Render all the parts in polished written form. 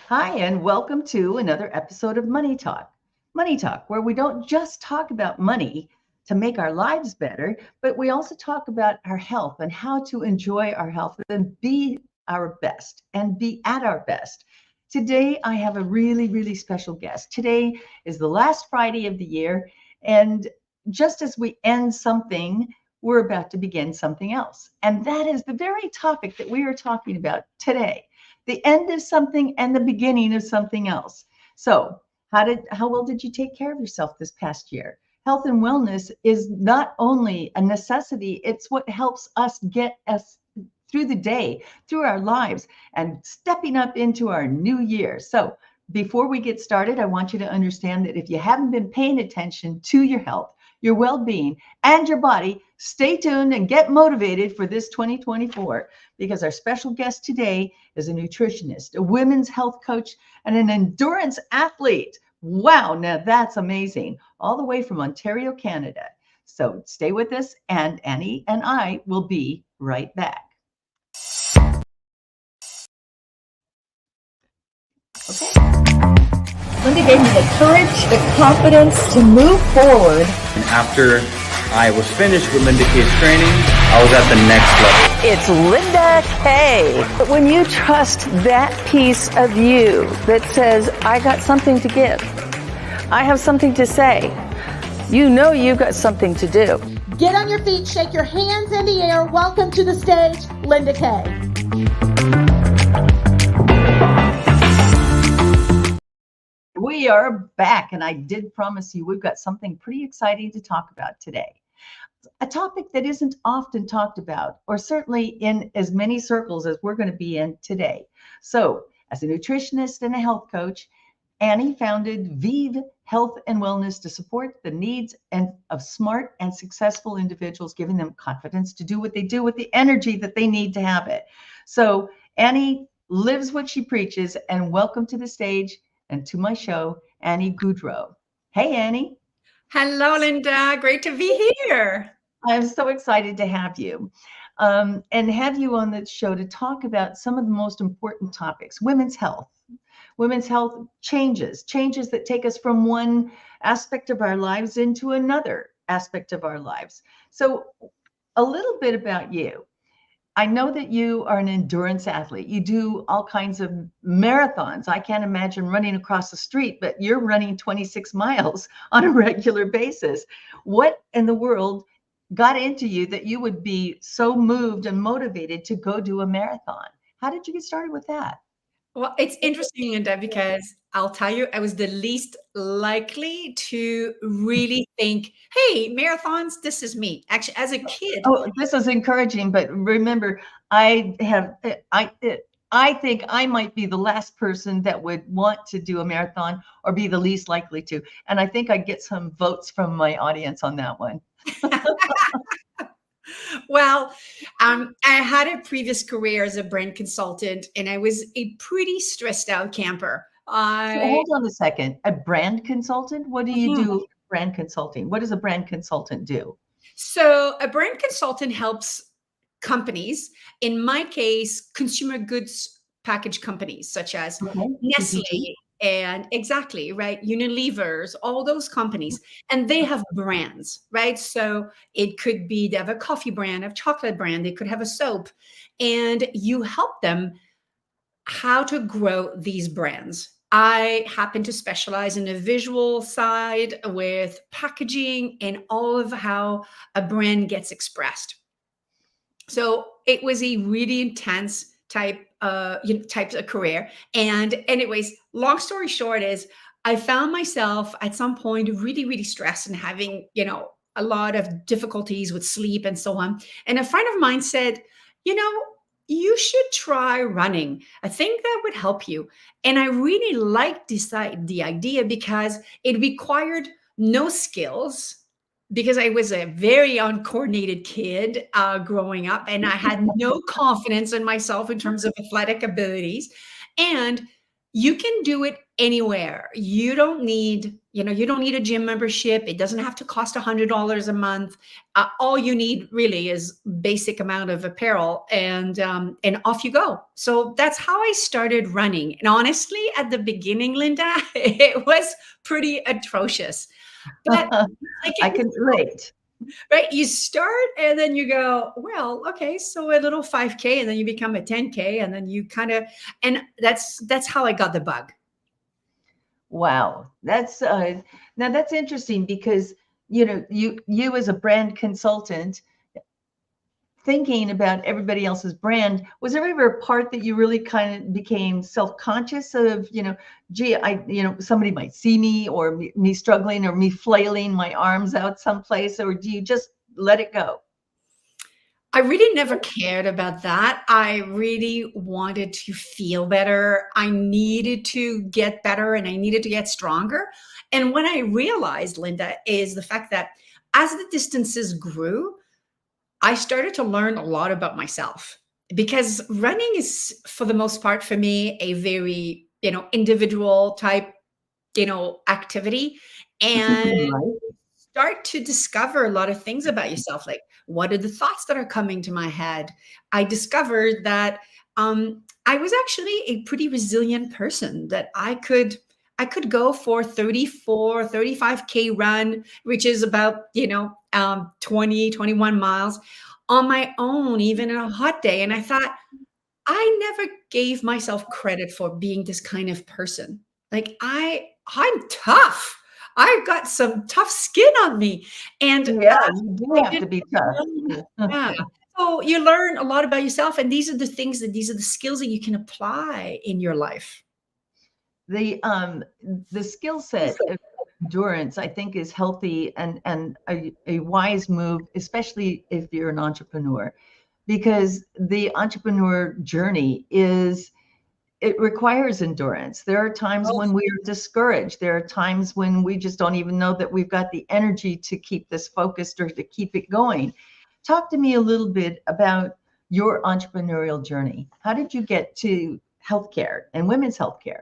Hi, and welcome to another episode of Money Talk. Money Talk, where we don't just talk about money to make our lives better, but we also talk about our health and how to enjoy our health and be our best and be at our best. Today, I have a really special guest. Today is the last Friday of the year, and just as we end something, we're about to begin something else. And that is the very topic that we are talking about today, the end of something and the beginning of something else. So, how well did you take care of yourself this past year? Health and wellness is not only a necessity, it's what helps us get us through the day, through our lives, and stepping up into our new year. So, before we get started, I want you to understand that if you haven't been paying attention to your health, your well being, and your body, stay tuned and get motivated for this 2024 because our special guest today is a nutritionist, a women's health coach, and an endurance athlete. Wow, now that's amazing. All the way from Ontario, Canada. So stay with us, and Annie and I will be right back. Okay. Linda gave me the courage, the confidence to move forward. And after I was finished with Linda K's training, I was at the next level. It's Linda K. But when you trust that piece of you that says, I got something to give, I have something to say, you know you've got something to do. Get on your feet, shake your hands in the air. Welcome to the stage, Linda K. We are back, and I did promise you we've got something pretty exciting to talk about today. A topic that isn't often talked about, or certainly in as many circles as we're going to be in today. So, as a nutritionist and a health coach, Annie founded VEEV Health and Wellness to support the needs of smart and successful individuals, giving them confidence to do what they do with the energy that they need to have it. So, Annie lives what she preaches, and welcome to the stage and to my show, Annie Gaudreault. Hey, Annie. Hello, Linda. Great to be here. I'm so excited to have you and have you on the show to talk about some of the most important topics, women's health changes that take us from one aspect of our lives into another aspect of our lives. So a little bit about you. I know that you are an endurance athlete. You do all kinds of marathons. I can't imagine running across the street, but you're running 26 miles on a regular basis. What in the world got into you that you would be so moved and motivated to go do a marathon? How did you get started with that? Well, it's interesting, Linda, because I'll tell you, I was the least likely to really think, hey, marathons, this is me. Actually, as a kid. Oh, this is encouraging, but remember, I think I might be the last person that would want to do a marathon or be the least likely to. And I think I'd get some votes from my audience on that one. Well, I had a previous career as a brand consultant, and I was a pretty stressed out camper. So hold on a second. A brand consultant? What do you do? Brand consulting. What does a brand consultant do? So a brand consultant helps companies, in my case, consumer goods package companies such as Nestle and exactly, right? Unilevers, all those companies, and they have brands, right? So it could be they have a coffee brand, a chocolate brand, they could have a soap, and you help them how to grow these brands. I happen to specialize in the visual side with packaging and all of how a brand gets expressed. So it was a really intense types of career. And anyways, long story short is I found myself at some point really stressed and having, a lot of difficulties with sleep and so on. And a friend of mine said, you should try running. I think that would help you. And I really liked the idea because it required no skills, because I was a very uncoordinated kid growing up, and I had no confidence in myself in terms of athletic abilities. And You can do it anywhere. You don't need, you don't need a gym membership. It doesn't have to cost $100 a month. All you need really is basic amount of apparel, and off you go. So that's how I started running. And honestly, at the beginning, Linda, it was pretty atrocious. But like I can relate. right, you start and then you go, well, okay, so a little 5K, and then you become a 10K, and then you kind of, and that's how I got the bug. Wow, that's now that's interesting because you as a brand consultant thinking about everybody else's brand, was there ever a part that you really kind of became self-conscious of, gee, somebody might see me, or me struggling, or me flailing my arms out someplace, or do you just let it go? I really never cared about that. I really wanted to feel better. I needed to get better, and I needed to get stronger. And what I realized, Linda, is the fact that as the distances grew, I started to learn a lot about myself, because running is, for the most part, for me, a very, individual type, activity. And Right. start to discover a lot of things about yourself. Like, what are the thoughts that are coming to my head? I discovered that I was actually a pretty resilient person, that I could go for 34, 35K run, which is about, 20, 21 miles on my own, even in a hot day. And I thought, I never gave myself credit for being this kind of person. Like, I'm tough. I've got some tough skin on me. And Yeah, you do I have to didn't be tough. learn. Yeah. So you learn a lot about yourself. And these are the skills that you can apply in your life. The skill set of endurance, I think, is healthy, and a wise move, especially if you're an entrepreneur, because the entrepreneur journey it requires endurance. There are times Oh, when we are discouraged. There are times when we just don't even know that we've got the energy to keep this focused or to keep it going. Talk to me a little bit about your entrepreneurial journey. How did you get to healthcare and women's healthcare?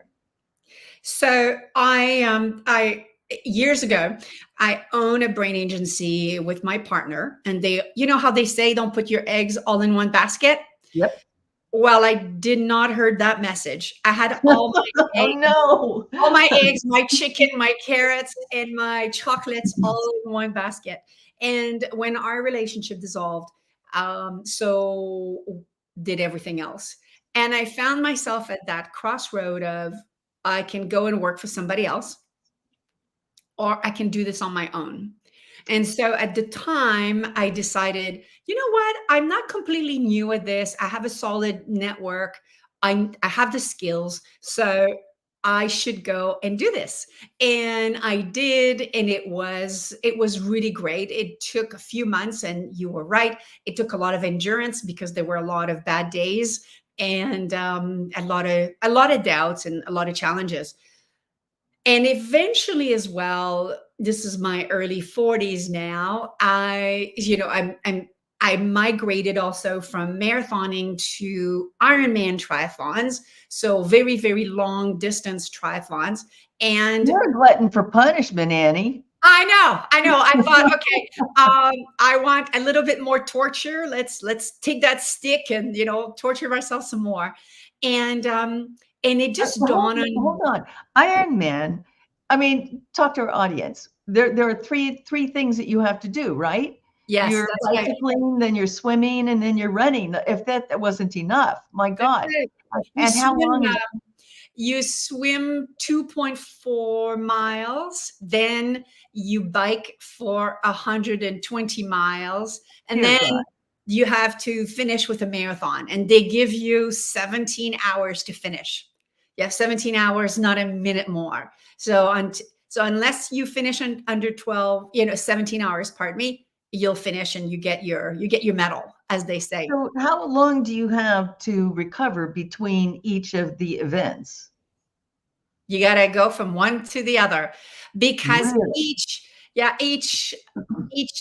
so I years ago, I own a brain agency with my partner, and you know how they say, don't put your eggs all in one basket. Yep. Well, I did not heard that message. I had Oh no. all my eggs, my chicken, my carrots, and my chocolates all in one basket. And when our relationship dissolved, so did everything else. And I found myself at that crossroad of, I can go and work for somebody else, or I can do this on my own. And so at the time, I decided, you know what? I'm not completely new at this. I have a solid network. I have the skills. So I should go and do this. And I did, and it was really great. It took a few months, and you were right. It took a lot of endurance, because there were a lot of bad days, and a lot of doubts, and a lot of challenges. And eventually, as well, this is my early 40s now. I migrated also from marathoning to Ironman triathlons, so very, very long distance triathlons. And You're a glutton for punishment, Annie. I know. I thought, okay, I want a little bit more torture. Let's take that stick and, torture myself some more. And it just dawned on. Hold on. Iron Man. I mean, talk to our audience. There are three things that you have to do, right? Yes, You're that's right. bicycling, then you're swimming, and then you're running. If that wasn't enough, my That's God. it. You And how swim. long is You swim 2.4 miles, then you bike for 120 miles, and dear then God? you have to finish with a marathon. And they give you 17 hours to finish. You have 17 hours, not a minute more. So unless you finish under 12, 17 hours, pardon me, you'll finish, and you get your medal, as they say. So how long do you have to recover between each of the events? You got to go from one to the other, because Really? Yeah, each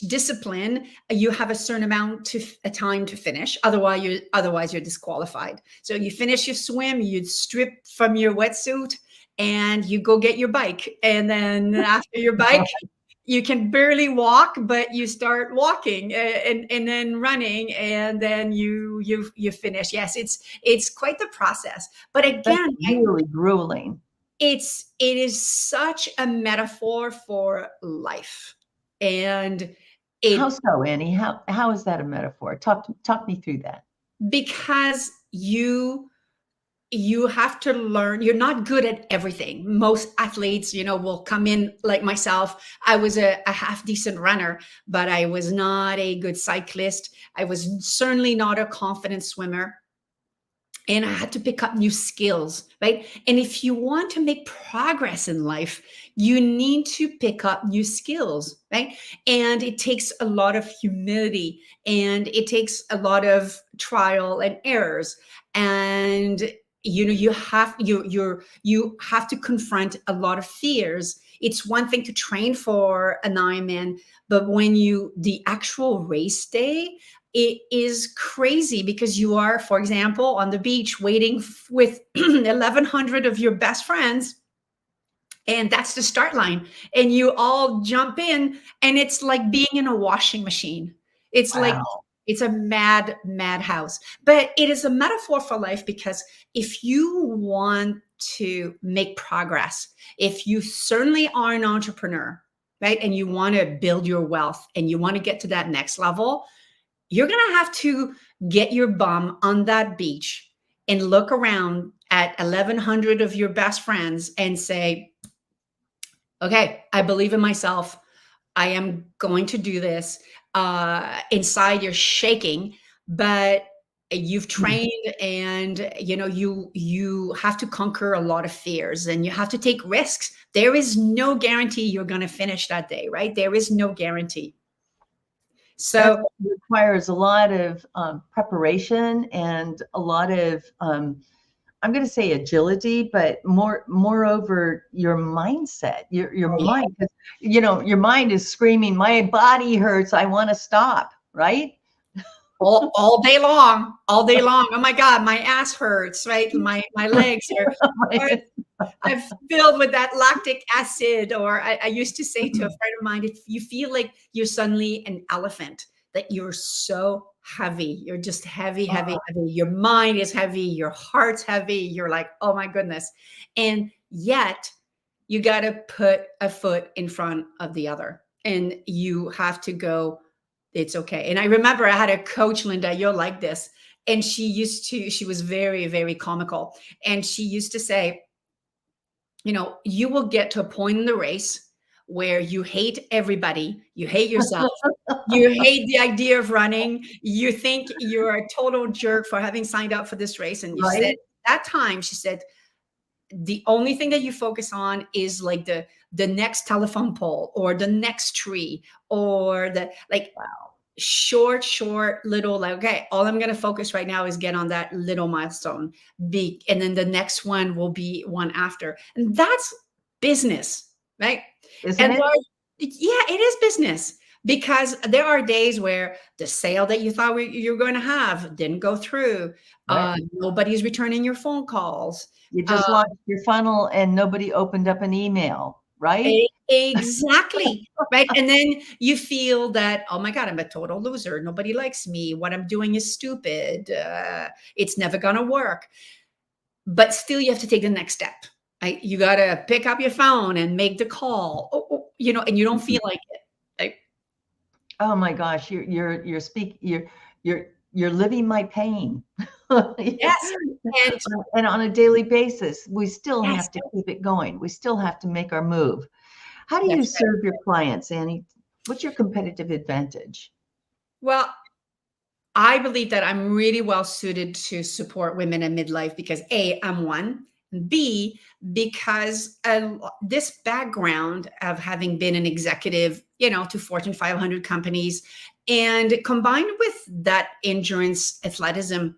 discipline you have a certain amount to a time to finish. Otherwise you're disqualified. So you finish your swim, you strip from your wetsuit, and you go get your bike. And then after your bike, you can barely walk, but you start walking and then running, and then you finish. Yes, it's quite the process. But That's again, really grueling. it is such a metaphor for life. And How it so, Annie? How is that a metaphor? Talk me through that. because you have to learn. You're not good at everything. Most athletes, will come in like myself. I was a half decent runner, but I was not a good cyclist. I was certainly not a confident swimmer. And I had to pick up new skills, right? And if you want to make progress in life, you need to pick up new skills, right? And it takes a lot of humility, and it takes a lot of trial and errors. And you have to confront a lot of fears. It's one thing to train for an Ironman, but when the actual race day, it is crazy, because you are, for example, on the beach waiting with 1,100 of your best friends, and that's the start line, and you all jump in, and it's like being in a washing machine. It's like Wow. it's a madhouse, but it is a metaphor for life, because if you want to make progress, if you certainly are an entrepreneur, right, and you want to build your wealth and you want to get to that next level, you're going to have to get your bum on that beach and look around at 1,100 of your best friends and say, okay, I believe in myself. I am going to do this. Inside you're shaking, but you've trained, and you have to conquer a lot of fears, and you have to take risks. There is no guarantee you're going to finish that day, right? There is no guarantee. So It requires a lot of preparation and a lot of, I'm going to say agility, but moreover, your mindset, your mind, because your mind is screaming, "My body hurts. I want to stop." Right? all day long. Oh my God, my ass hurts, right? My legs I'm filled with that lactic acid. Or I used to say to a friend of mine, if you feel like you're suddenly an elephant, that you're so heavy, you're just heavy. Your mind is heavy, your heart's heavy. You're like, oh my goodness. And yet you got to put a foot in front of the other, and you have to go, it's okay. And I remember I had a coach, Linda, you're like this. And she was very, very comical. And she used to say, you will get to a point in the race where you hate everybody, you hate yourself, you hate the idea of running, you think you're a total jerk for having signed up for this race. And you said, that time, she said, the only thing that you focus on is like the next telephone pole, or the next tree, or the short little, like, okay, all I'm going to focus right now is get on that little milestone, and then the next one will be one after. And that's business, right? Isn't it? Yeah, it is business, because there are days where the sale that you thought you were going to have didn't go through. Right. Nobody's returning your phone calls. You just launched your funnel and nobody opened up an email, right? Exactly. Right. And then you feel that, oh my God, I'm a total loser. Nobody likes me. What I'm doing is stupid. It's never going to work. But still, you have to take the next step. Right? You got to pick up your phone and make the call, and you don't feel like it. Right? Oh my gosh, you're living my pain. Yes. And on a daily basis, we still have to keep it going. We still have to make our move. How do you serve your clients, Annie? What's your competitive advantage? Well, I believe that I'm really well suited to support women in midlife because A, I'm one. B, because this background of having been an executive, to Fortune 500 companies, and combined with that endurance athleticism,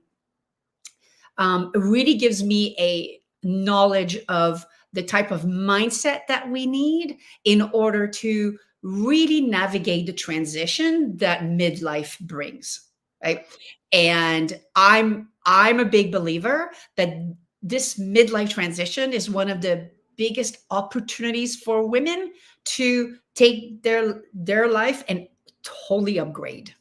really gives me a knowledge of the type of mindset that we need in order to really navigate the transition that midlife brings, right? And I'm a big believer that this midlife transition is one of the biggest opportunities for women to take their life and totally upgrade.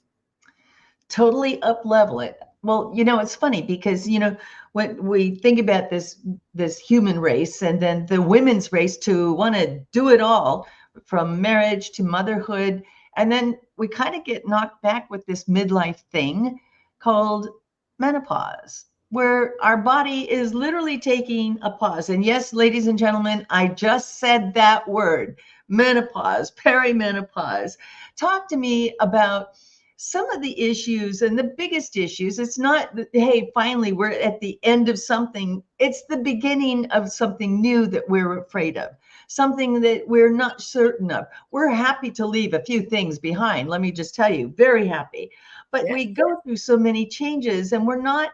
Totally up level it. Well, it's funny because, when we think about this human race and then the women's race to want to do it all from marriage to motherhood, and then we kind of get knocked back with this midlife thing called menopause, where our body is literally taking a pause. And yes, ladies and gentlemen, I just said that word, menopause, perimenopause. Talk to me about some of the issues, and the biggest issues. It's not that, hey, finally we're at the end of something. It's the beginning of something new that we're afraid of, something that we're not certain of. We're happy to leave a few things behind. Let me just tell you, very happy. But we go through so many changes, and we're not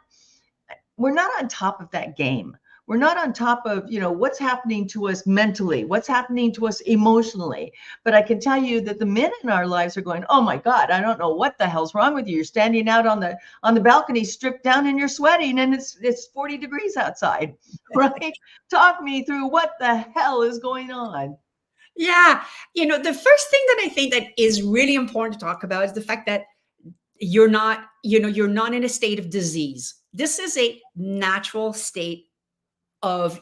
on top of that game. We're not on top of, what's happening to us mentally, what's happening to us emotionally. But I can tell you that the men in our lives are going, oh my God, I don't know what the hell's wrong with you. You're standing out on the balcony, stripped down, and you're sweating, and it's 40 degrees outside, right? Talk me through what the hell is going on. Yeah. The first thing that I think that is really important to talk about is the fact that you're not in a state of disease. This is a natural state of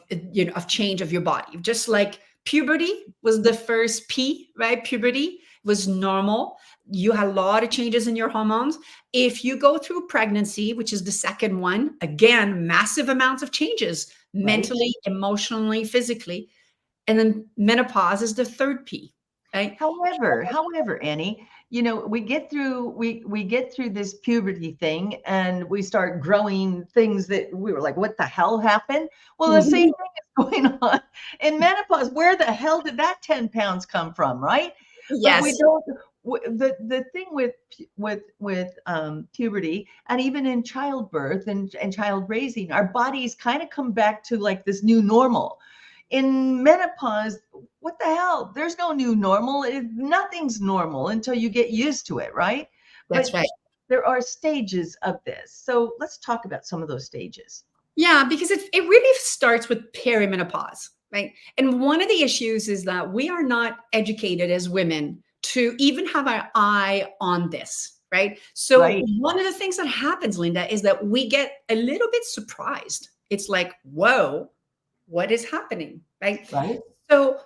change of your body. Just like puberty was the first P, right? Puberty was normal. You had a lot of changes in your hormones. If you go through pregnancy, which is the second one, again, massive amounts of changes mentally, emotionally, physically. And then menopause is the third P, right? However, Annie, we get through this puberty thing, and we start growing things that we were like, what the hell happened? Well, the same thing is going on in menopause. Where the hell did that 10 pounds come from, right? Yes. But we don't. The thing with puberty, and even in childbirth and child raising, our bodies kind of come back to like this new normal. In menopause, what the hell? There's no new normal. Nothing's normal until you get used to it, right? That's right. There are stages of this. So let's talk about some of those stages. Yeah, because it really starts with perimenopause, right? And one of the issues is that we are not educated as women to even have our eye on this, right? So one of the things that happens, Linda, is that we get a little bit surprised. It's like, whoa, what is happening, right? So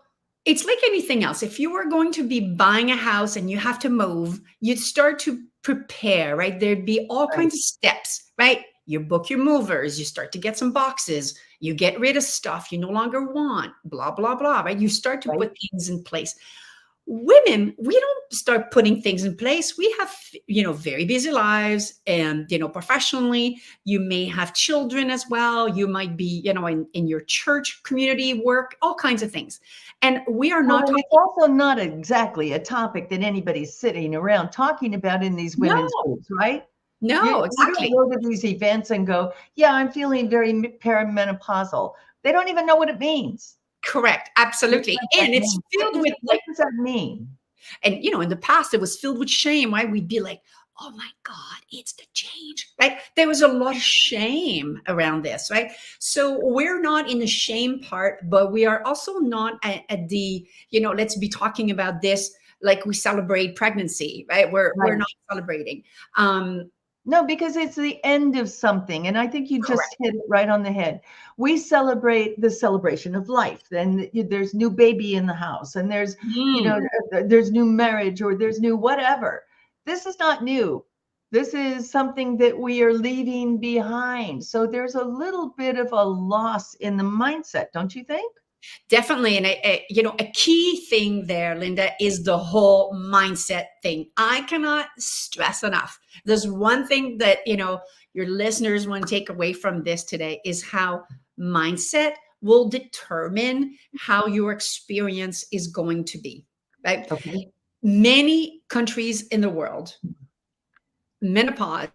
it's like anything else. If you were going to be buying a house and you have to move, you'd start to prepare, right? There'd be all kinds of steps, right? You book your movers, you start to get some boxes, you get rid of stuff you no longer want, blah, blah, blah, right? You start to put things in place. Women, we don't start putting things in place. We have, very busy lives, and, professionally, you may have children as well. You might be, in your church community work, all kinds of things. And we are not. It's also not exactly a topic that anybody's sitting around talking about in these women's groups, right? No, exactly. You don't go to these events and go, yeah, I'm feeling very perimenopausal. They don't even know what it means. Correct. Absolutely. And it's filled with what does that mean? And, in the past, it was filled with shame, right? We'd be like, oh my God, it's the change, right? There was a lot of shame around this, right? So we're not in the shame part, but we are also not at the, let's be talking about this like we celebrate pregnancy, right? We're not celebrating. No, because it's the end of something. And I think you just hit it right on the head. We celebrate the celebration of life. And there's new baby in the house, and there's, there's new marriage, or there's new whatever. This is not new. This is something that we are leaving behind. So there's a little bit of a loss in the mindset, don't you think? Definitely. And, a key thing there, Linda, is the whole mindset thing. I cannot stress enough. There's one thing that, your listeners want to take away from this today is how mindset will determine how your experience is going to be, right? Okay. Many countries in the world, menopause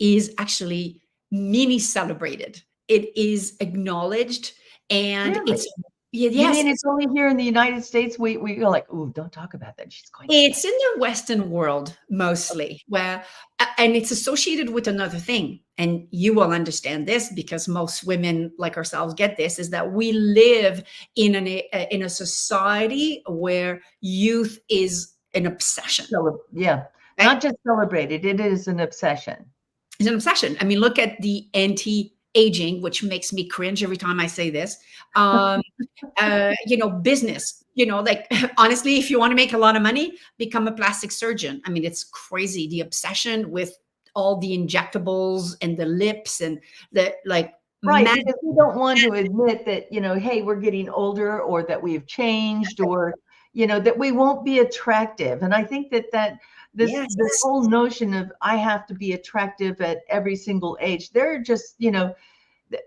is actually mini celebrated. It is acknowledged. And Yeah, You yes, mean it's only here in the United States we go like, "Ooh, don't talk about that. She's going to say." it's in the Western world mostly, where, and it's associated with another thing. And you will understand this because most women like ourselves get this, is that we live in a society where youth is an obsession, Yeah. right? Not just celebrated, it is an obsession. It's an obsession. I mean, look at the anti-aging, which makes me cringe every time I say this. Um, business, like honestly, if you want to make a lot of money, become a plastic surgeon. I mean, it's crazy. The obsession with all the injectables and the lips and the like. Right, because we don't want to admit that, hey, we're getting older or that we've changed or, that we won't be attractive. And I think that Yes. this whole notion of I have to be attractive at every single age, they're just,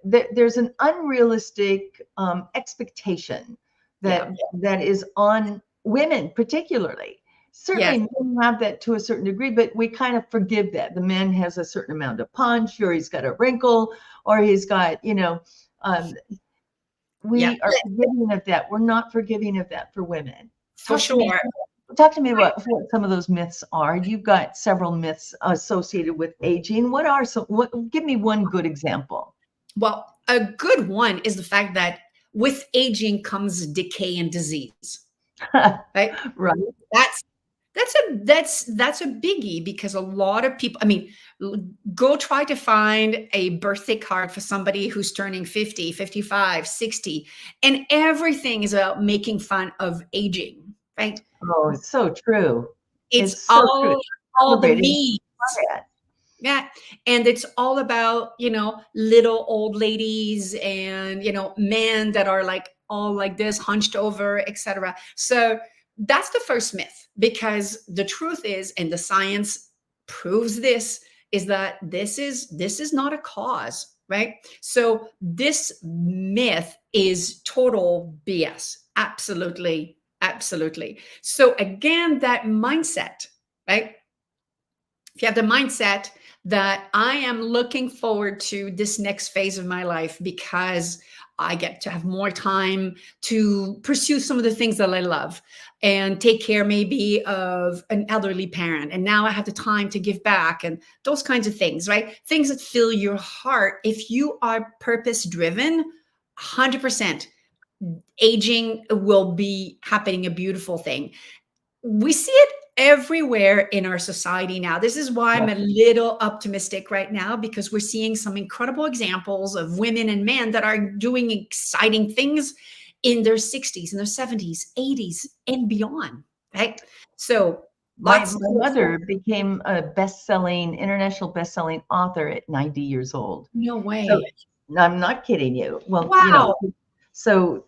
there's an unrealistic expectation Yeah. that is on women particularly. Yes. Certainly men have that to a certain degree, but we kind of forgive that. The man has a certain amount of punch, or he's got a wrinkle, or he's got, Yeah. we are forgiving of that. We're not forgiving of that for women. For sure. Talk to me about what some of those myths are. You've got several myths associated with aging. What are some? Give me one good example. Well, a good one is the fact that with aging comes decay and disease, right? Right. That's a biggie, because a lot of people, I mean, go try to find a birthday card for somebody who's turning 50, 55, 60, and everything is about making fun of aging, right? Oh, it's so true. It's It's so true. all the Celebrating memes. that. Yeah. And it's all about, little old ladies and, men that are like all like this, hunched over, etc. So that's the first myth, because the truth is, and the science proves this, is that this is not a cause, right? So this myth is total BS. Absolutely, absolutely. So again, that mindset, right? If you have the mindset that I am looking forward to this next phase of my life because I get to have more time to pursue some of the things that I love and take care maybe of an elderly parent. And now I have the time to give back and those kinds of things, right? Things that fill your heart. If you are purpose driven, 100%, aging will be happening a beautiful thing. We see it everywhere in our society now. This is why I'm a little optimistic right now, because we're seeing some incredible examples of women and men that are doing exciting things in their 60s and their 70s, 80s, and beyond, right? So My lots. mother became a international best-selling author at 90 years old. No way. So, I'm not kidding you. Well, Wow. so,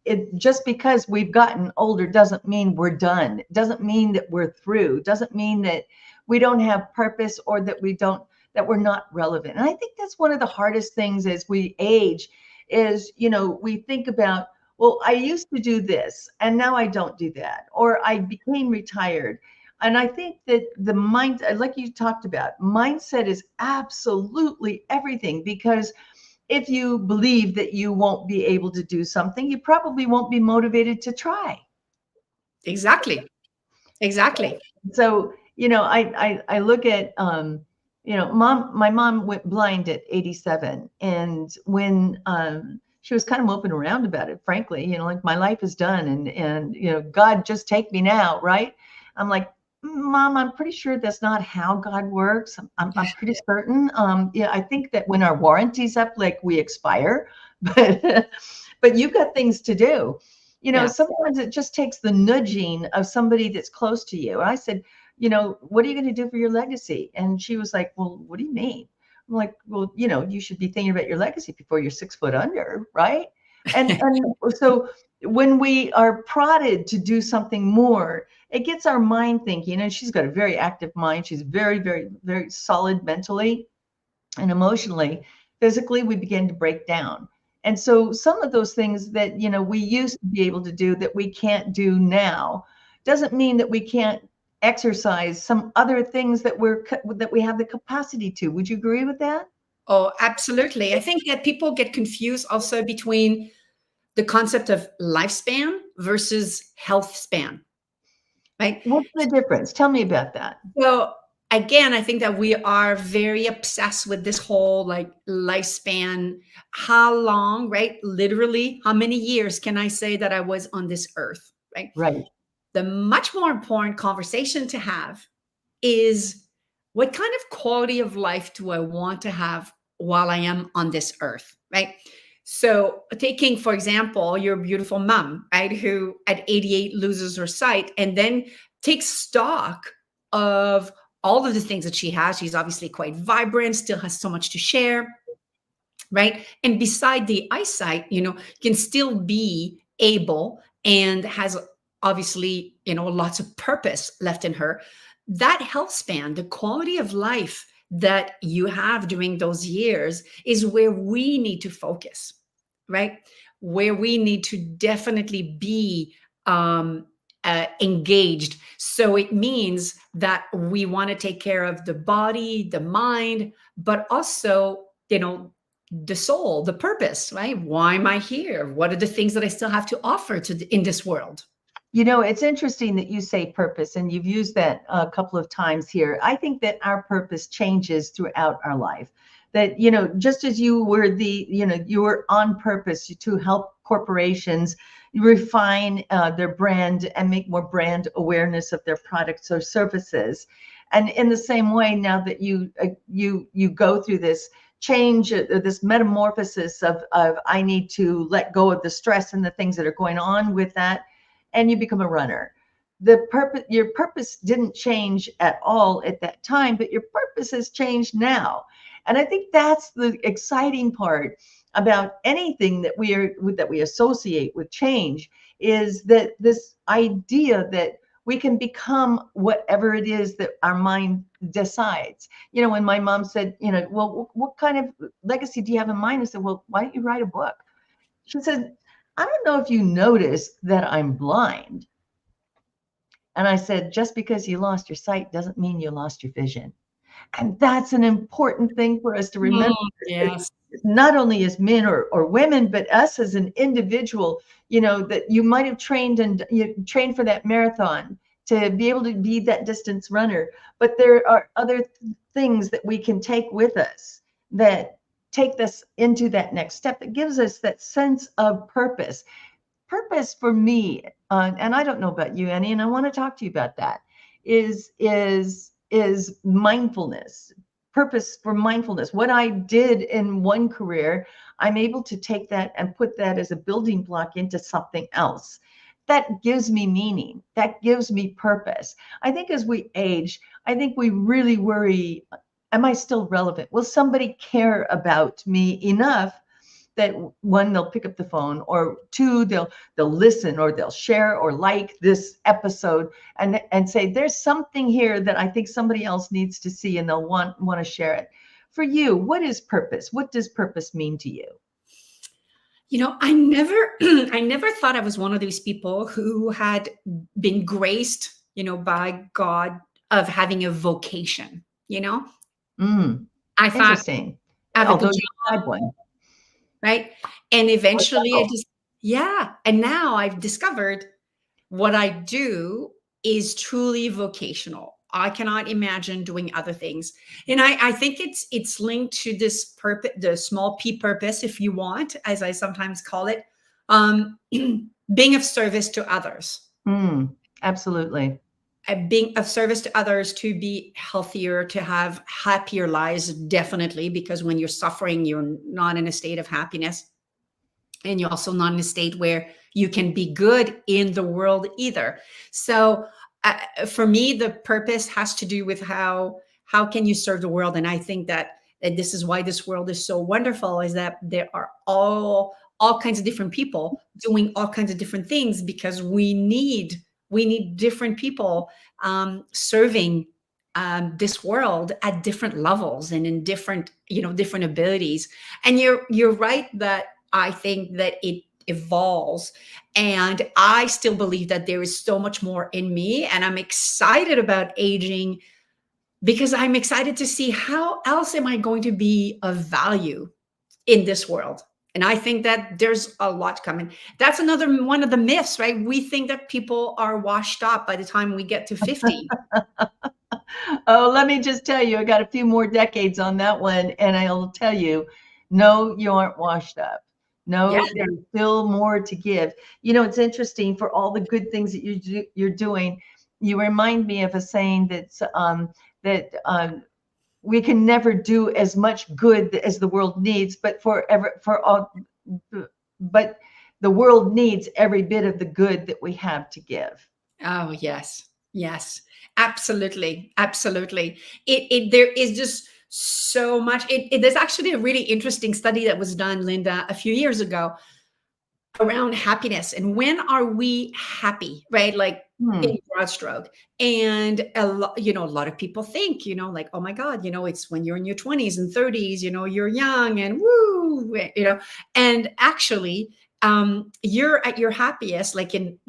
it just because we've gotten older doesn't mean we're done. It doesn't mean that we're through. It doesn't mean that we don't have purpose or that we're not relevant. And I think that's one of the hardest things as we age is, we think about, well, I used to do this and now I don't do that, or I became retired. And I think that the mind, like you talked about, mindset is absolutely everything, because if you believe that you won't be able to do something, you probably won't be motivated to try. Exactly. Exactly. So, I look at, my mom went blind at 87. And when she was kind of moping around about it, frankly, like my life is done and God, just take me now, right? I'm like, Mom, I'm pretty sure that's not how God works. I'm pretty certain. Yeah, I think that when our warranty's up, like we expire, but you've got things to do. Sometimes it just takes the nudging of somebody that's close to you. And I said, what are you going to do for your legacy? And she was like, well, what do you mean? I'm like, well, you should be thinking about your legacy before you're 6 foot under, right? And so when we are prodded to do something more, it gets our mind thinking. And she's got a very active mind. She's very, very, very solid mentally and emotionally. Physically, we begin to break down. And so some of those things that, we used to be able to do that we can't do now doesn't mean that we can't exercise some other things that we have the capacity to. Would you agree with that? Oh, absolutely. I think that people get confused also between the concept of lifespan versus health span, right? What's the difference? Tell me about that. So again, I think that we are very obsessed with this whole like lifespan. How long, right? Literally, how many years can I say that I was on this earth, right? Right. The much more important conversation to have is, what kind of quality of life do I want to have while I am on this earth, right? So, taking, for example, your beautiful mom, right, who at 88 loses her sight and then takes stock of all of the things that she has. She's obviously quite vibrant, still has so much to share, right? And beside the eyesight, can still be able and has obviously, lots of purpose left in her. That health span, the quality of life that you have during those years is where we need to focus, right? Where we need to definitely be engaged. So it means that we want to take care of the body, the mind, but also, the soul, the purpose, right? Why am I here? What are the things that I still have to offer in this world? It's interesting that you say purpose, and you've used that a couple of times here. I think that our purpose changes throughout our life. That, just as you were you were on purpose to help corporations refine their brand and make more brand awareness of their products or services. And in the same way, now that you go through this change, this metamorphosis of I need to let go of the stress and the things that are going on with that, and you become a runner. Your purpose didn't change at all at that time, but your purpose has changed now. And I think that's the exciting part about anything that we associate with change, is that this idea that we can become whatever it is that our mind decides. When my mom said, well, what kind of legacy do you have in mind? I said, well, why don't you write a book? She said, I don't know if you noticed that I'm blind. And I said, just because you lost your sight doesn't mean you lost your vision. And that's an important thing for us to remember. Yes. Not only as men or women, but us as an individual, that you might have trained and you trained for that marathon to be able to be that distance runner. But there are other things that we can take with us that take us into that next step, that gives us that sense of purpose. Purpose for me, and I don't know about you, Annie, and I want to talk to you about that, is mindfulness. Purpose for mindfulness. What I did in one career, I'm able to take that and put that as a building block into something else. That gives me meaning. That gives me purpose. I think as we age, I think we really worry, am I still relevant? Will somebody care about me enough that, one, they'll pick up the phone, or two, they'll listen, or they'll share or like this episode and say, there's something here that I think somebody else needs to see, and they'll want to share it. For you, what is purpose? What does purpose mean to you? I never thought I was one of these people who had been graced, by God, of having a vocation, I thought Interesting. I have a Although good you had one. right? And eventually and now I've discovered what I do is truly vocational. I cannot imagine doing other things. And I think it's linked to this purpose, the small p purpose, if you want, as I sometimes call it, being of service to others. Absolutely. Being of service to others, to be healthier, to have happier lives, definitely, because when you're suffering, you're not in a state of happiness. And you're also not in a state where you can be good in the world either. So for me, the purpose has to do with how can you serve the world. And I think that this is why this world is so wonderful, is that there are all kinds of different people doing all kinds of different things, because we need different people serving this world at different levels and in different abilities. And you're right that I think that it evolves, and I still believe that there is so much more in me, and I'm excited about aging, because I'm excited to see how else am I going to be of value in this world. And I think that there's a lot coming. That's another one of the myths, right? We think that people are washed up by the time we get to 50. Oh, let me just tell you, I got a few more decades on that one, and I'll tell you, no, you aren't washed up. Yeah. No, there's still more to give. You know, it's interesting for all the good things that you're doing. You remind me of a saying that we can never do as much good as the world needs, but the world needs every bit of the good that we have to give. Oh, yes. Yes. Absolutely. Absolutely. There is just so much. There's actually a really interesting study that was done, Linda, a few years ago around happiness and when are we happy, right? Like in broad stroke. And a lot of people think, like, oh my God, it's when you're in your 20s and 30s, you're young and woo, and actually, you're at your happiest, like in,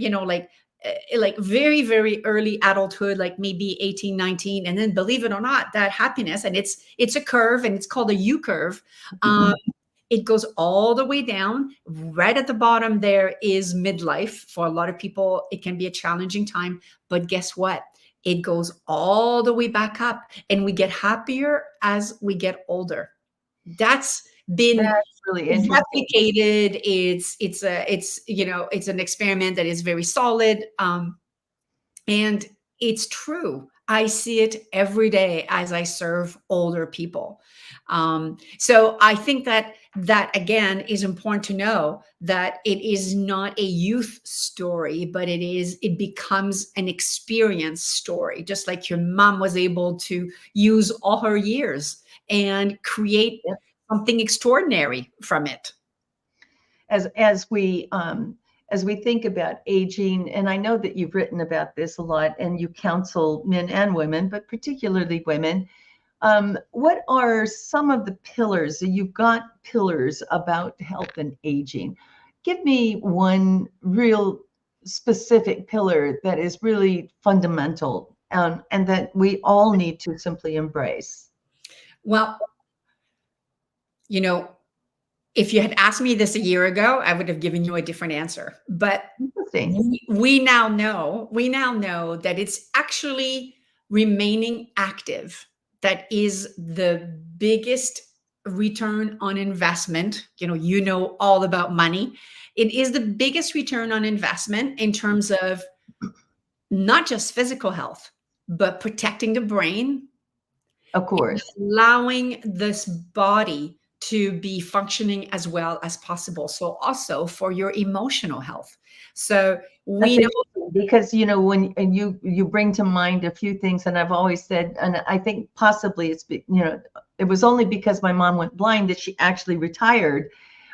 like very, very early adulthood, like maybe 18, 19. And then believe it or not, that happiness, and it's a curve and it's called a U curve. It goes all the way down. Right at the bottom there is midlife. For a lot of people, it can be a challenging time. But guess what? It goes all the way back up, and we get happier as we get older. That's been really interesting. replicated. It's an experiment that is very solid, and it's true. I see it every day as I serve older people. So I think that again is important to know that it is not a youth story, but it becomes an experience story, just like your mom was able to use all her years and create something extraordinary from it. As we think about aging, and I know that you've written about this a lot and you counsel men and women, but particularly women, what are some of the pillars? You've got pillars about health and aging. Give me one real specific pillar that is really fundamental, and that we all need to simply embrace. Well, if you had asked me this a year ago, I would have given you a different answer. But we now know that it's actually remaining active that is the biggest return on investment. You know all about money. It is the biggest return on investment in terms of not just physical health, but protecting the brain. Of course. Allowing this body to be functioning as well as possible. So also for your emotional health. So we know, because when you bring to mind a few things, and I've always said, and I think possibly it's it was only because my mom went blind that she actually retired,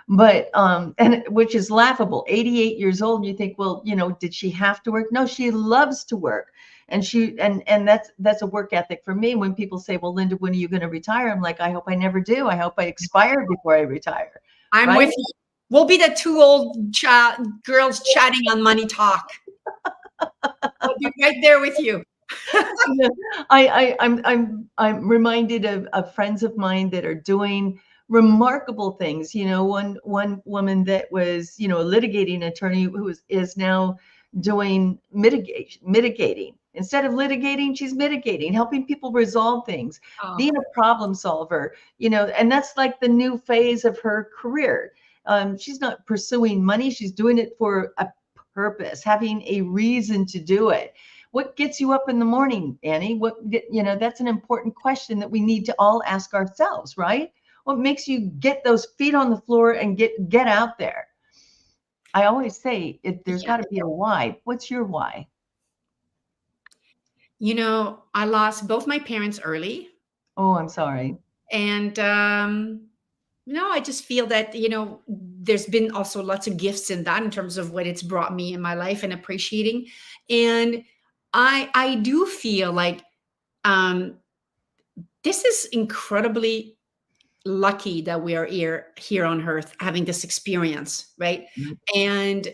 but and which is laughable. 88 years old, you think, well, did she have to work? No, she loves to work. And that's a work ethic for me. When people say, well, Linda, when are you going to retire? I'm like, I hope I never do. I hope I expire before I retire. I'm with you. We'll be the two old girls chatting on Money Talk. I'll be right there with you. I'm reminded of friends of mine that are doing remarkable things. One woman that was, a litigating attorney who is now doing mitigating. Instead of litigating, she's mitigating, helping people resolve things, being a problem solver, and that's like the new phase of her career. She's not pursuing money. She's doing it for a purpose, having a reason to do it. What gets you up in the morning, Annie? That's an important question that we need to all ask ourselves, right? What makes you get those feet on the floor and get out there? I always say there's got to be a why. What's your why? I lost both my parents early. Oh, I'm sorry. And I just feel that, there's been also lots of gifts in that in terms of what it's brought me in my life and appreciating. And I do feel like this is incredibly lucky that we are here on earth having this experience, right? And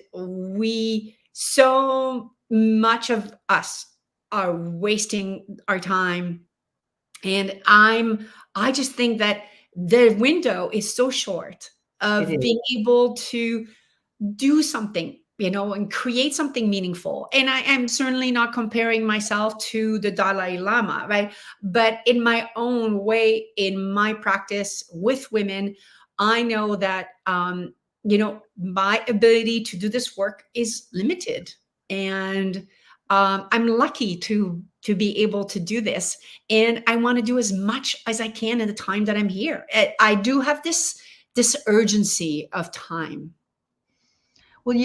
so much of us are wasting our time. And I just think that the window is so short It of is. being able to do something, and create something meaningful. And I am certainly not comparing myself to the Dalai Lama, right? But in my own way, in my practice with women, I know that, my ability to do this work is limited. And I'm lucky to be able to do this. And I want to do as much as I can in the time that I'm here. I do have this urgency of time. Well,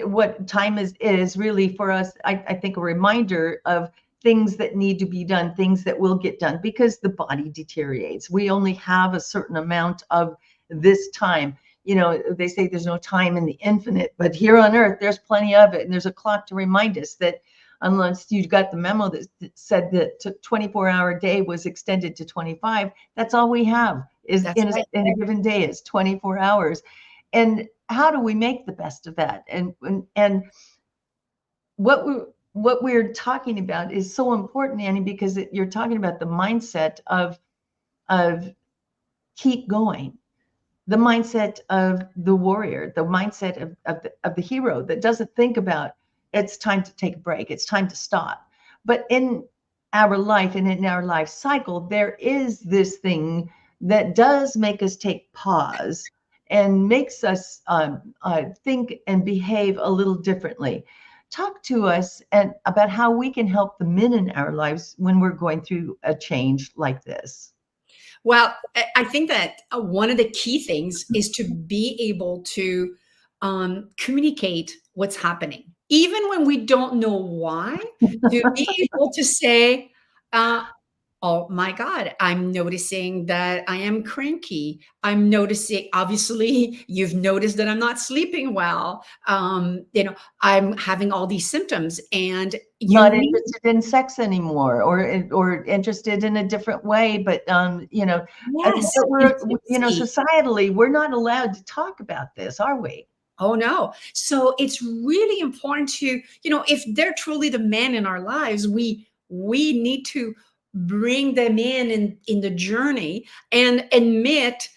what time is really for us, I think, a reminder of things that need to be done, things that will get done, because the body deteriorates. We only have a certain amount of this time. They say there's no time in the infinite, but here on earth, there's plenty of it. And there's a clock to remind us that unless you got the memo that said that 24-hour day was extended to 25, that's all we have is That's right. in a given day is 24 hours. And how do we make the best of that? And what we're talking about is so important, Annie, because you're talking about the mindset of keep going, the mindset of the warrior, the mindset of the hero that doesn't think about it's time to take a break, it's time to stop. But in our life and in our life cycle, there is this thing that does make us take pause and makes us think and behave a little differently. Talk to us about how we can help the men in our lives when we're going through a change like this. Well, I think that one of the key things is to be able to communicate what's happening, even when we don't know why, to be able to say, oh my God, I'm noticing that I am cranky. I'm noticing, obviously, you've noticed that I'm not sleeping well. I'm having all these symptoms, and Not interested in sex anymore, or interested in a different way. But yes, but we're intimacy. societally, we're not allowed to talk about this, are we? Oh no. So it's really important to, if they're truly the men in our lives, we need to bring them in the journey and admit,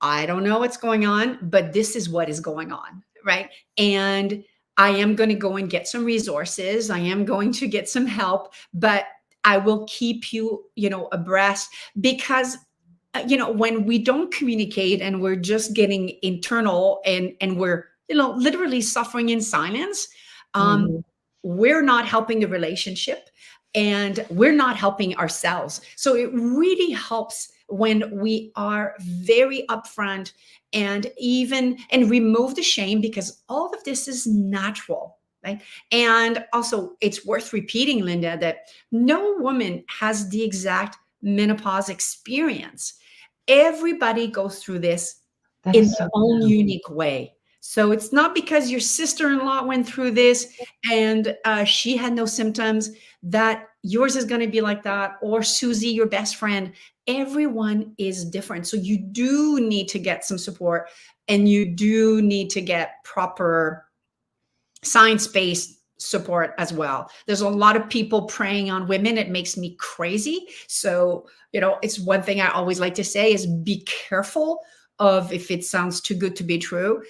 I don't know what's going on, but this is what is going on, right? And I am going to go and get some resources. I am going to get some help, but I will keep you, abreast, because when we don't communicate and we're just getting internal and we're literally suffering in silence, um, Mhm. we're not helping the relationship and we're not helping ourselves. So it really helps when we are very upfront and remove the shame, because all of this is natural, right? And also, it's worth repeating, Linda, that no woman has the exact menopause experience. Everybody goes through this That in is their so own true. unique way. So it's not because your sister-in-law went through this and she had no symptoms that yours is going to be like that, or Susie, your best friend. Everyone is different. So you do need to get some support, and you do need to get proper science-based support as well. There's a lot of people preying on women. It makes me crazy. So, it's one thing I always like to say is be careful of, if it sounds too good to be true,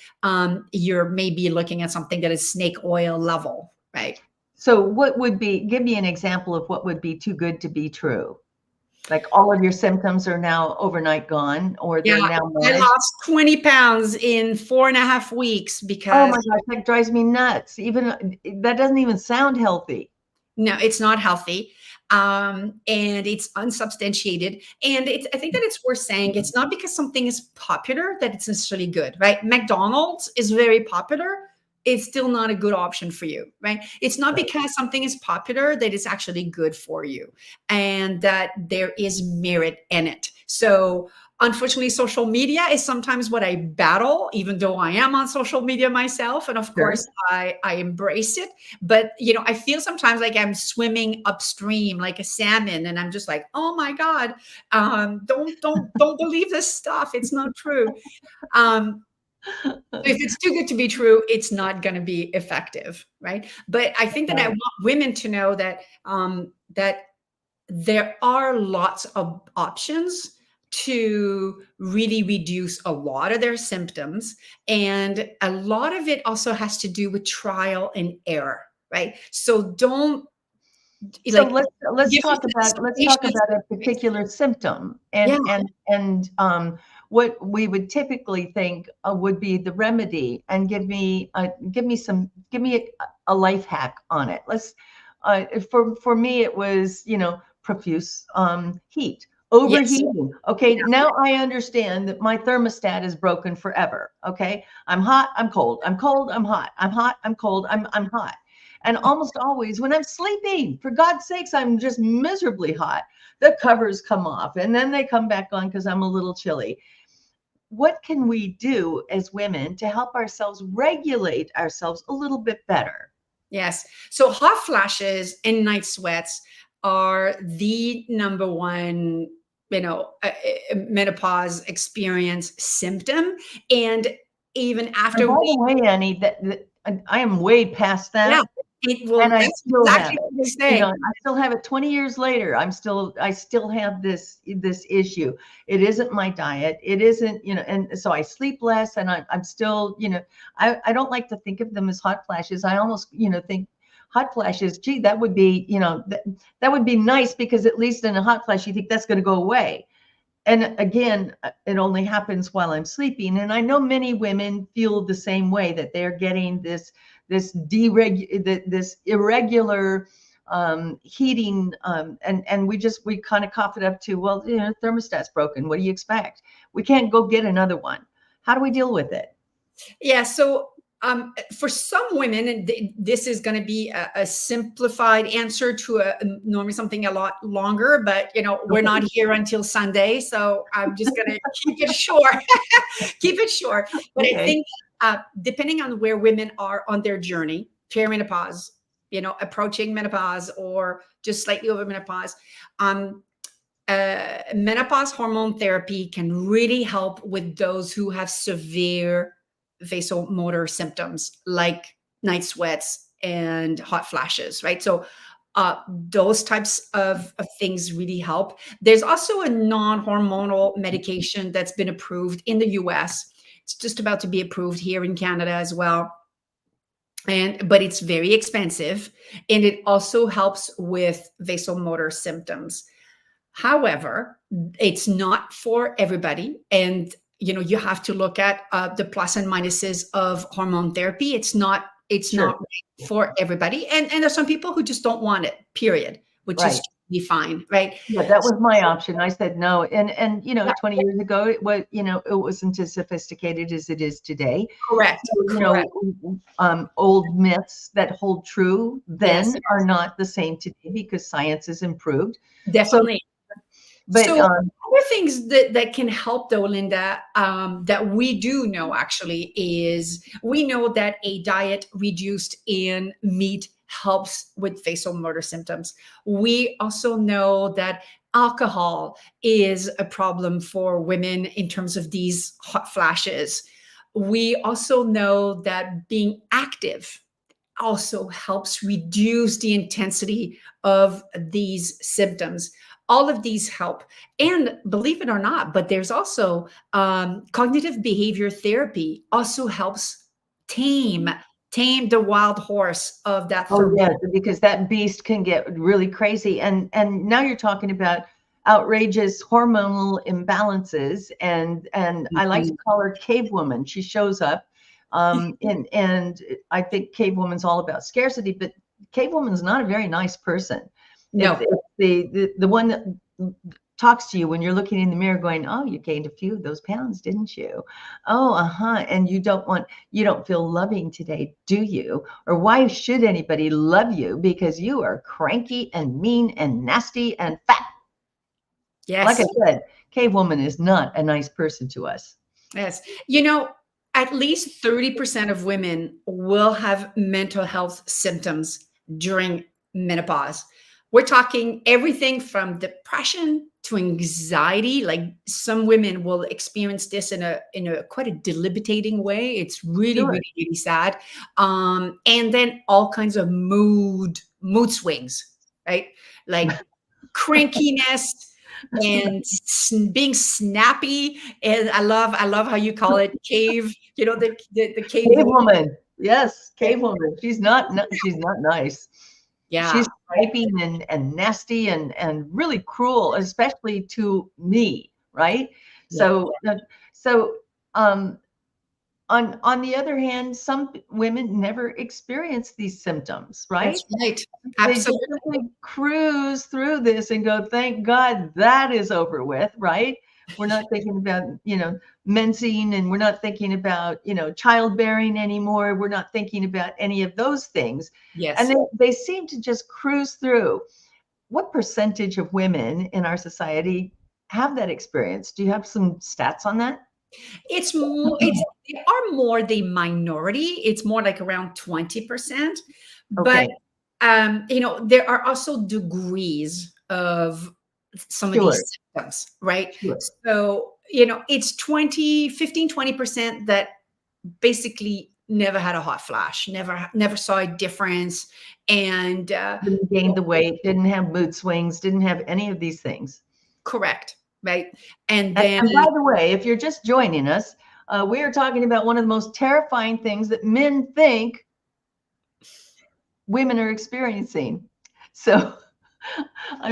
you're maybe looking at something that is snake oil level, right? So give me an example of what would be too good to be true? Like all of your symptoms are now overnight gone, or they're Yeah, now I managed? lost 20 pounds in 4.5 weeks Oh because my gosh, that drives me nuts. Even that doesn't even sound healthy. no, it's not healthy. And it's unsubstantiated. And I think that it's worth saying, it's not because something is popular that it's necessarily good, right? McDonald's is very popular. It's still not a good option for you, right? It's not Right. because something is popular that it's actually good for you and that there is merit in it. So unfortunately, social media is sometimes what I battle, even though I am on social media myself. And of Sure. course, I embrace it. But I feel sometimes like I'm swimming upstream like a salmon, and I'm just like, oh my God, don't believe this stuff. It's not true. So if it's too good to be true, it's not going to be effective, right? But I think that I Right. want women to know that that there are lots of options to really reduce a lot of their symptoms. And a lot of it also has to do with trial and error, right? So don't So like let's give talk yourself about let's some talk patience, about a right? particular symptom, Yeah. and what we would typically think would be the remedy, and give me a life hack on it. Let's for me it was, profuse heat, Yes. overheating. Okay, now I understand that my thermostat is broken forever. Okay, I'm hot, I'm cold, I'm cold, I'm hot, I'm hot, I'm cold, I'm hot. And almost always when I'm sleeping, for God's sakes, I'm just miserably hot. The covers come off and then they come back on because I'm a little chilly. What can we do as women to help ourselves regulate ourselves a little bit better? Yes. So hot flashes and night sweats are the number one, menopause experience symptom. And even And after by we, the way, Annie, I am way past yeah, that. it will, And I that's still have exactly it. what they say. I still have it 20 years later. I still have this issue. It isn't my diet. It isn't, and so I sleep less and I'm still, I don't like to think of them as hot flashes. I almost, think hot flashes, gee, that would be, that would be nice because at least in a hot flash, you think that's going to go away. And again, it only happens while I'm sleeping. And I know many women feel the same way, that they're getting this irregular heating, and we kind of cough it up to, well, thermostat's broken. What do you expect? We can't go get another one. How do we deal with it? Yeah. So for some women, and this is going to be a simplified answer to normally something a lot longer, but we're not here until Sunday, so I'm just going to keep it short. Keep it short. But I Okay. think depending on where women are on their journey, perimenopause, approaching menopause, or just slightly over menopause, menopause hormone therapy can really help with those who have severe vasomotor symptoms like night sweats and hot flashes, right? So those types of things really help. There's also a non-hormonal medication that's been approved in the US. It's just about to be approved here in Canada as well. But it's very expensive, and it also helps with vasomotor symptoms. However, it's not for everybody. And, you have to look at the plus and minuses of hormone therapy. It's Sure. not right for everybody. And there's some people who just don't want it, period, which Right. is be fine. Right. Yeah, that was my option. I said no. And Yeah, 20 years ago, it wasn't as sophisticated as it is today. correct. So, Correct. old myths that hold true then Yes, are not the same today because science has improved. So, definitely. but So other things that can help though, Linda, that we do know actually is we know that a diet reduced in meat helps with vasomotor symptoms. We also know that alcohol is a problem for women in terms of these hot flashes. We also know that being active also helps reduce the intensity of these symptoms. All of these help. And believe it or not, but there's also cognitive behavior therapy also helps tame the wild horse of that oh thermometer. yeah, because that beast can get really crazy. And now you're talking about outrageous hormonal imbalances, and I like to call her cave woman. She shows up, and I think cave woman's all about scarcity, but cave woman's not a very nice person. No. It's the one that talks to you when you're looking in the mirror going, oh, you gained a few of those pounds, didn't you? Oh, and you don't feel loving today, do you? Or why should anybody love you? Because you are cranky and mean and nasty and fat. Like I Yes. said, cave woman is not a nice person to us. Yes. At least 30% of women will have mental health symptoms during menopause. We're talking everything from depression to anxiety. Like some women will experience this in a quite a debilitating way. It's really, Sure. really, really sad. And then all kinds of mood swings, right? Like crankiness, and being snappy. And I love how you call it cave, the cave Cave woman. woman. Yes, cave woman. She's not nice. Yeah. She's typing and nasty and really cruel, especially to me, right? Yeah. So um on the other hand, some women never experience these symptoms, right? That's right. They just Absolutely. simply cruise through this and go, thank God that is over with, right? We're not thinking about, mensing, and we're not thinking about, childbearing anymore. We're not thinking about any of those things. And Yes. they seem to just cruise through. What percentage of women in our society have that experience? Do you have some stats on that? They are more the minority. It's more like around 20%. But Okay, there are also degrees of some of sure, these symptoms, right? sure. So, it's 20% that basically never had a hot flash, never saw a difference. And Didn't gain the weight, didn't have mood swings, didn't have any of these things. correct, right? And then And by the way, if you're just joining us, we are talking about one of the most terrifying things that men think women are experiencing. So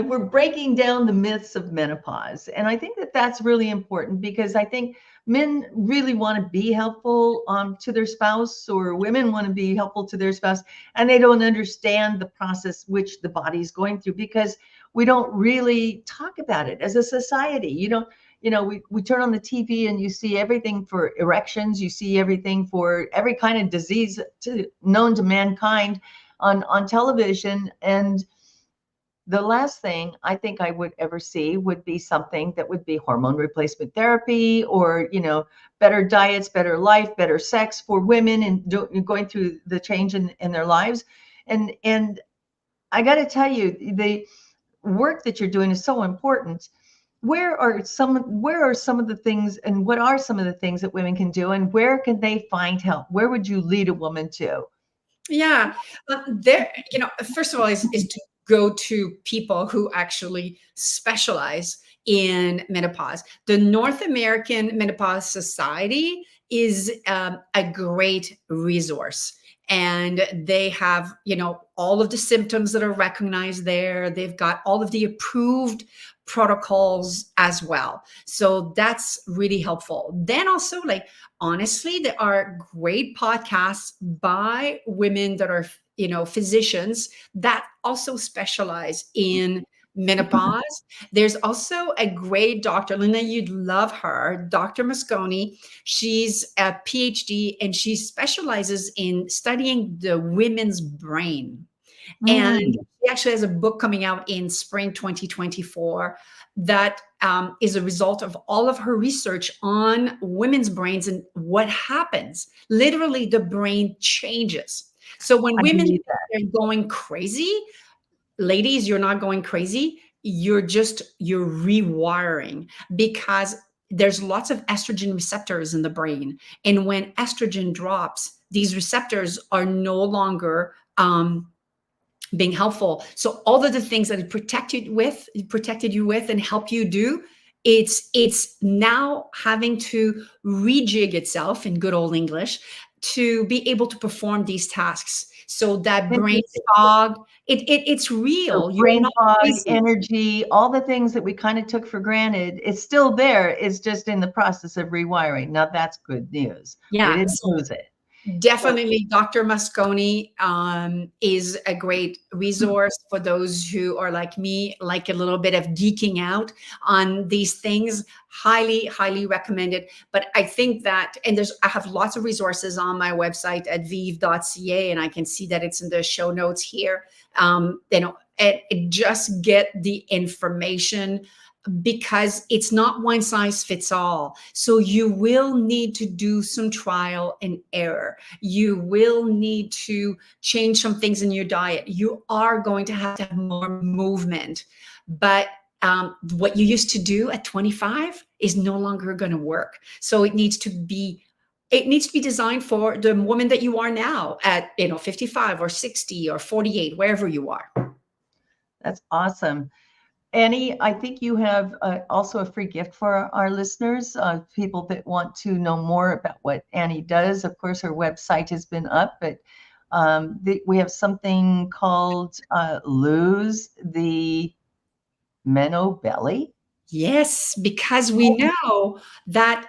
we're breaking down the myths of menopause. And I think that that's really important, because I think men really want to be helpful to their spouse, or women want to be helpful to their spouse, and they don't understand the process which the body's going through, because we don't really talk about it as a society. We turn on the TV and you see everything for erections, you see everything for every kind of disease known to mankind on television. And the last thing I think I would ever see would be something that would be hormone replacement therapy, or, better diets, better life, better sex for women, and going through the change in their lives. And I got to tell you, the work that you're doing is so important. Where are some of the things, and what are some of the things that women can do, and where can they find help? Where would you lead a woman to? yeah, first of all, is to go to people who actually specialize in menopause. The North American Menopause Society is a great resource. And they have, all of the symptoms that are recognized there. They've got all of the approved protocols as well. So that's really helpful. Then also, like, honestly, there are great podcasts by women that are, physicians that also specialize in menopause. There's also a great doctor, Linda, you'd love her, Dr. Mosconi. She's a PhD and she specializes in studying the women's brain. And Mm, she actually has a book coming out in spring 2024 that is a result of all of her research on women's brains and what happens. Literally, the brain changes. So when I women believe that. are going crazy, ladies, you're not going crazy. You're rewiring, because there's lots of estrogen receptors in the brain. And when estrogen drops, these receptors are no longer being helpful. So all of the things that it protected you with and help you do, it's now having to rejig itself, in good old English, to be able to perform these tasks. So that brain Interesting. fog, it's real. So You're brain not fog, crazy. energy, all the things that we kind of took for granted, it's still there. It's just in the process of rewiring. Now that's good news. We Yeah. didn't lose it. Definitely, Dr. Mosconi is a great resource for those who are like me, like a little bit of geeking out on these things. Highly, highly recommended. But I think that, and I have lots of resources on my website at veev.ca, and I can see that it's in the show notes here. Just get the information, because it's not one size fits all. So you will need to do some trial and error. You will need to change some things in your diet. You are going to have more movement. But what you used to do at 25 is no longer going to work. So it needs to be designed for the woman that you are now at 55 or 60 or 48, wherever you are. That's awesome. Annie, I think you have also a free gift for our listeners, people that want to know more about what Annie does. Of course, her website has been up, but we have something called Lose the Menno Belly. Yes, because we know that,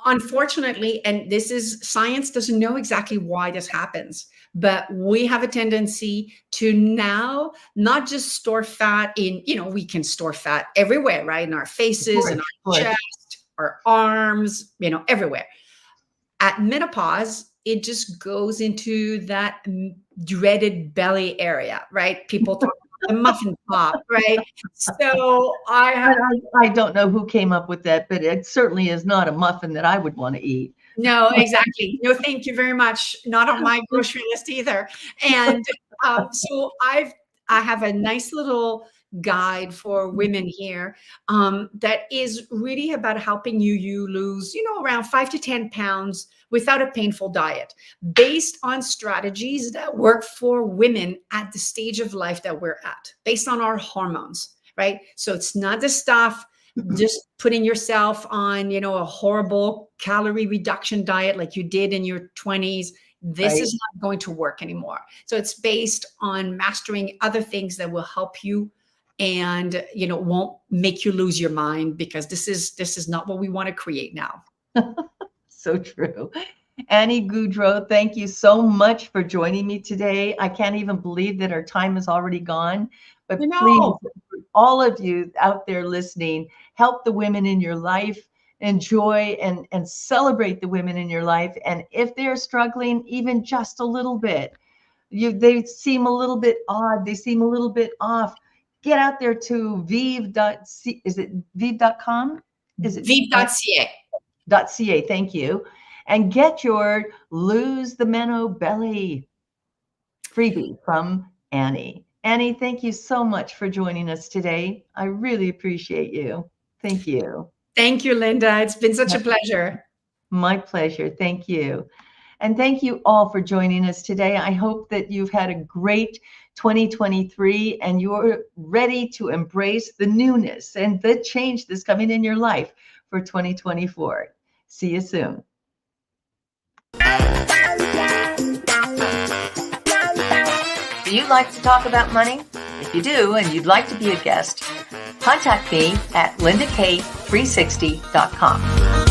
unfortunately, and this is science doesn't know exactly why this happens, but we have a tendency to now not just store fat in, we can store fat everywhere, right? In our faces, in our chest, our arms, everywhere. At menopause, it just goes into that dreaded belly area, right? People talk about the muffin top, right? So I don't know who came up with that, but it certainly is not a muffin that I would want to eat. No, exactly. No, thank you very much. Not on my grocery list either. And so I have a nice little guide for women here that is really about helping you lose, around 5 to 10 pounds without a painful diet, based on strategies that work for women at the stage of life that we're at, based on our hormones, right? So it's not the stuff just putting yourself on, a horrible calorie reduction diet like you did in your 20s. This is not going to work anymore. So it's based on mastering other things that will help you and, won't make you lose your mind, because this is not what we want to create now. So true. Annie Gaudreault, thank you so much for joining me today. I can't even believe that our time is already gone, but please, all of you out there listening, help the women in your life, enjoy and celebrate the women in your life. And if they're struggling even just a little bit, they seem a little bit odd, they seem a little bit off, get out there to VEEV.c. Is it VEEV.com? Is it VEEV.ca? .ca, thank you. And get your Lose the Menno Belly freebie from Annie. Annie, thank you so much for joining us today. I really appreciate you. Thank you. Thank you, Linda. It's been such a pleasure. My pleasure. Thank you. And thank you all for joining us today. I hope that you've had a great 2023 and you're ready to embrace the newness and the change that's coming in your life for 2024. See you soon. Do you like to talk about money? If you do and you'd like to be a guest, contact me at lindak360.com.